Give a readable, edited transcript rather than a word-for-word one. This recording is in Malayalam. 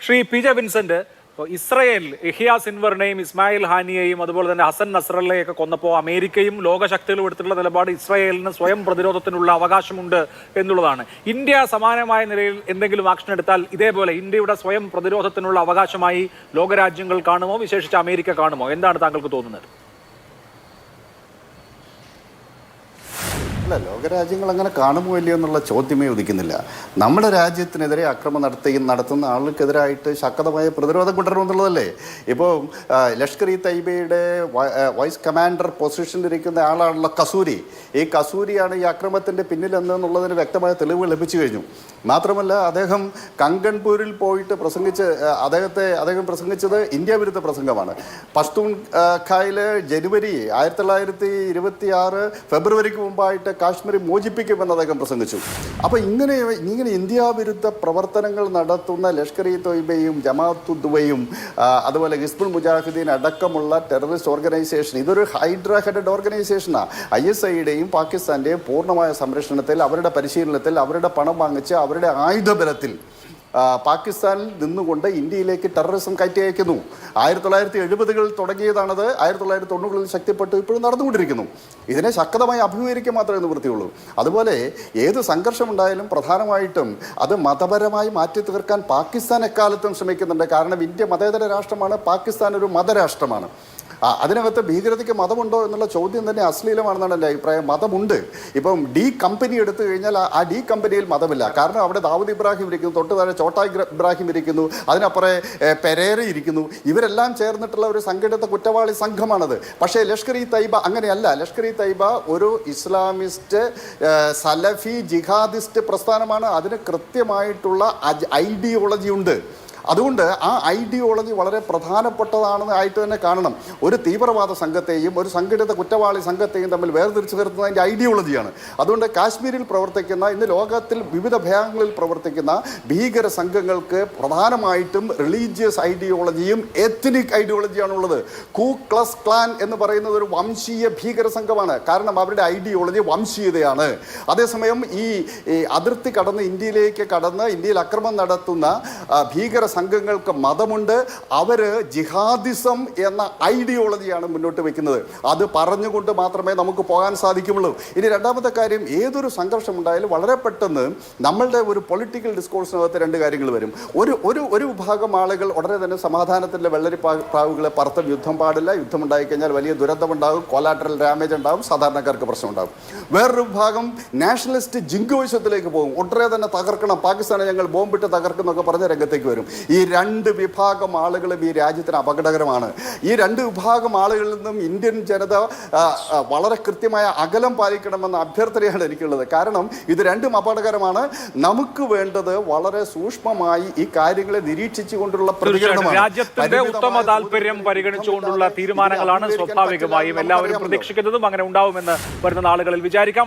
Shri P J Vincent, Israel Yahya സിൻവറിനെയും ഇസ്മായിൽ ഹാനിയെയും അതുപോലെ തന്നെ ഹസൻ നസ്രല്ലയൊക്കെ കൊന്നപ്പോൾ അമേരിക്കയും ലോകശക്തികളും എടുത്തിട്ടുള്ള നിലപാട് ഇസ്രയേലിന് സ്വയം പ്രതിരോധത്തിനുള്ള അവകാശമുണ്ട് എന്നുള്ളതാണ്. ഇന്ത്യ സമാനമായ നിലയിൽ എന്തെങ്കിലും ആക്ഷൻ എടുത്താൽ ഇതേപോലെ ഇന്ത്യയുടെ സ്വയം പ്രതിരോധത്തിനുള്ള അവകാശമായി ലോകരാജ്യങ്ങൾ കാണുമോ, വിശേഷിച്ച് അമേരിക്ക കാണുമോ? എന്താണ് താങ്കൾക്ക് തോന്നുന്നത്? അല്ല, ലോകരാജ്യങ്ങൾ അങ്ങനെ കാണുമോ ഇല്ലയോ എന്നുള്ള ചോദ്യമേ ഉദിക്കുന്നില്ല. നമ്മുടെ രാജ്യത്തിനെതിരെ അക്രമം നടത്തുന്ന ആളുകൾക്കെതിരായിട്ട് ശക്തമായ പ്രതിരോധം കൊണ്ടുവരണമെന്നുള്ളതല്ലേ. ഇപ്പോൾ ലഷ്കർ ഇ തൈബയുടെ വൈസ് കമാൻഡർ പൊസിഷനിലിരിക്കുന്ന ആളാണല്ലോ കസൂരി. ഈ കസൂരിയാണ് ഈ അക്രമത്തിൻ്റെ പിന്നിലെന്നുള്ളതിന് വ്യക്തമായ തെളിവുകൾ ലഭിച്ചു കഴിഞ്ഞു. മാത്രമല്ല, അദ്ദേഹം കങ്കൺപൂരിൽ പോയിട്ട് അദ്ദേഹം പ്രസംഗിച്ചത് ഇന്ത്യ വിരുദ്ധ പ്രസംഗമാണ്. പഷ്തൂൺ ഖായിൽ ജനുവരി 1926 ഫെബ്രുവരിക്ക് മുമ്പായിട്ട് കാശ്മീർ മോചിപ്പിക്കുമെന്ന് അദ്ദേഹം പ്രസംഗിച്ചു. അപ്പോൾ ഇങ്ങനെ ഇന്ത്യ വിരുദ്ധ പ്രവർത്തനങ്ങൾ നടത്തുന്ന ലഷ്കർ ഇ തൊയ്ബയും ജമാഅത്തുദ്ദവയും അതുപോലെ ഹിസ്ബുൾ മുജാഹിദീൻ അടക്കമുള്ള ടെററിസ്റ്റ് ഓർഗനൈസേഷൻ, ഇതൊരു ഹൈഡ്ര ഹെഡഡ് ഓർഗനൈസേഷനാണ്. ISIയുടെയും പാകിസ്ഥാൻ്റെയും പൂർണ്ണമായ സംരക്ഷണത്തിൽ, അവരുടെ പരിശീലനത്തിൽ, അവരുടെ പണം വാങ്ങിച്ച്, അവരുടെ ആയുധബലത്തിൽ പാകിസ്ഥാനിൽ നിന്നുകൊണ്ട് ഇന്ത്യയിലേക്ക് ടെററിസം കയറ്റി അയക്കുന്നു. 1970-കളിൽ തുടങ്ങിയതാണത്. 1990-കളിൽ ശക്തിപ്പെട്ടു ഇപ്പോഴും നടന്നുകൊണ്ടിരിക്കുന്നു. ഇതിനെ ശക്തമായി അഭിമുഖീകരിക്കാൻ മാത്രമേ നിവൃത്തിയുള്ളൂ. അതുപോലെ ഏത് സംഘർഷമുണ്ടായാലും പ്രധാനമായിട്ടും അത് മതപരമായി മാറ്റി തീർക്കാൻ പാകിസ്ഥാൻ എക്കാലത്തും ശ്രമിക്കുന്നുണ്ട്. കാരണം ഇന്ത്യ മതേതര രാഷ്ട്രമാണ്, പാകിസ്ഥാൻ ഒരു മതരാഷ്ട്രമാണ്. അതിനകത്ത് ഭീകരതയ്ക്ക് മതമുണ്ടോ എന്നുള്ള ചോദ്യം തന്നെ അശ്ലീലമാണെന്നാണ് എൻ്റെ അഭിപ്രായം. മതമുണ്ട്. ഇപ്പം ഡി കമ്പനി എടുത്തു കഴിഞ്ഞാൽ ആ ഡി കമ്പനിയിൽ മതമില്ല. കാരണം അവിടെ ദാവൂദ് ഇബ്രാഹിം ഇരിക്കുന്നു, തൊട്ട് താഴെ ചോട്ടാ ഇബ്രാഹിം ഇരിക്കുന്നു, അതിനപ്പുറം പെരേര ഇരിക്കുന്നു. ഇവരെല്ലാം ചേർന്നിട്ടുള്ള ഒരു സംഘടിത കുറ്റവാളി സംഘമാണത്. പക്ഷേ ലഷ്കർ ഇ തൈബ അങ്ങനെയല്ല. ലഷ്കർ ഇ തൈബ ഒരു ഇസ്ലാമിസ്റ്റ് സലഫി ജിഹാദിസ്റ്റ് പ്രസ്ഥാനമാണ്. അതിന് കൃത്യമായിട്ടുള്ള ഐഡിയോളജി ഉണ്ട്. അതുകൊണ്ട് ആ ഐഡിയോളജി വളരെ പ്രധാനപ്പെട്ടതാണെന്ന് ആയിട്ട് തന്നെ കാണണം. ഒരു തീവ്രവാദ സംഘത്തെയും ഒരു സംഘടിത കുറ്റവാളി സംഘത്തെയും തമ്മിൽ വേർതിരിച്ച് നിർത്തുന്നത് അതിൻ്റെ ഐഡിയോളജിയാണ്. അതുകൊണ്ട് കാശ്മീരിൽ പ്രവർത്തിക്കുന്ന, ഇന്ന് ലോകത്തിൽ വിവിധ ഭാഗങ്ങളിൽ പ്രവർത്തിക്കുന്ന ഭീകര സംഘങ്ങൾക്ക് പ്രധാനമായിട്ടും റിലീജിയസ് ഐഡിയോളജിയും എത്നിക് ഐഡിയോളജിയാണുള്ളത്. കൂ ക്ലസ് ക്ലാൻ എന്ന് പറയുന്നത് ഒരു വംശീയ ഭീകര സംഘമാണ്. കാരണം അവരുടെ ഐഡിയോളജി വംശീയതയാണ്. അതേസമയം ഈ അതിർത്തി കടന്ന് ഇന്ത്യയിൽ അക്രമം നടത്തുന്ന ഭീകര സംഘങ്ങൾക്ക് മതമുണ്ട്. അവർ ജിഹാദിസം എന്ന ഐഡിയോളജിയാണ് മുന്നോട്ട് വെക്കുന്നത്. അത് പറഞ്ഞുകൊണ്ട് മാത്രമേ നമുക്ക് പോകാൻ സാധിക്കുള്ളൂ. ഇനി രണ്ടാമത്തെ കാര്യം, ഏതൊരു സംഘർഷം ഉണ്ടായാലും വളരെ പെട്ടെന്ന് നമ്മളുടെ ഒരു പൊളിറ്റിക്കൽ ഡിസ്കോഴ്സിനകത്ത് രണ്ട് കാര്യങ്ങൾ വരും. ഒരു വിഭാഗം ആളുകൾ ഉടനെ തന്നെ സമാധാനത്തിൻ്റെ വെള്ളരിപ്പാവുകളെ പറത്തും, യുദ്ധം പാടില്ല, യുദ്ധം ഉണ്ടായിക്കഴിഞ്ഞാൽ വലിയ ദുരന്തമുണ്ടാകും, കൊലാറ്ററൽ ഡാമേജ് ഉണ്ടാകും, സാധാരണക്കാർക്ക് പ്രശ്നമുണ്ടാകും. വേറൊരു വിഭാഗം നാഷണലിസ്റ്റ് ജിങ്കോയിസത്തിലേക്ക് പോകും. ഉടനെ തന്നെ തകർക്കണം, പാകിസ്ഥാനെ ഞങ്ങൾ ബോംബിട്ട് തകർക്കും എന്നൊക്കെ പറഞ്ഞ രംഗത്തേക്ക് വരും. ഈ രണ്ട് വിഭാഗം ആളുകളും ഈ രാജ്യത്തിന് അപകടകരമാണ്. ഈ രണ്ട് വിഭാഗം ആളുകളിൽ നിന്നും ഇന്ത്യൻ ജനത വളരെ കൃത്യമായ അകലം പാലിക്കണമെന്ന അഭ്യർത്ഥനയാണ് എനിക്കുള്ളത്. കാരണം ഇത് രണ്ടും അപകടകരമാണ്. നമുക്ക് വേണ്ടത് വളരെ സൂക്ഷ്മമായി ഈ കാര്യങ്ങളെ നിരീക്ഷിച്ചുകൊണ്ടുള്ള പ്രതികരണമാണ്. രാജ്യത്തിന്റെ ഉത്തമ താല്പര്യം പരിഗണിച്ചുകൊണ്ടുള്ള തീരുമാനങ്ങളാണ് സ്വാഭാവികമായും എല്ലാവരും പ്രതീക്ഷിക്കുന്നതും അങ്ങനെ ഉണ്ടാവുമെന്ന് വരുന്ന നാളുകളിൽ വിചാരിക്കാം.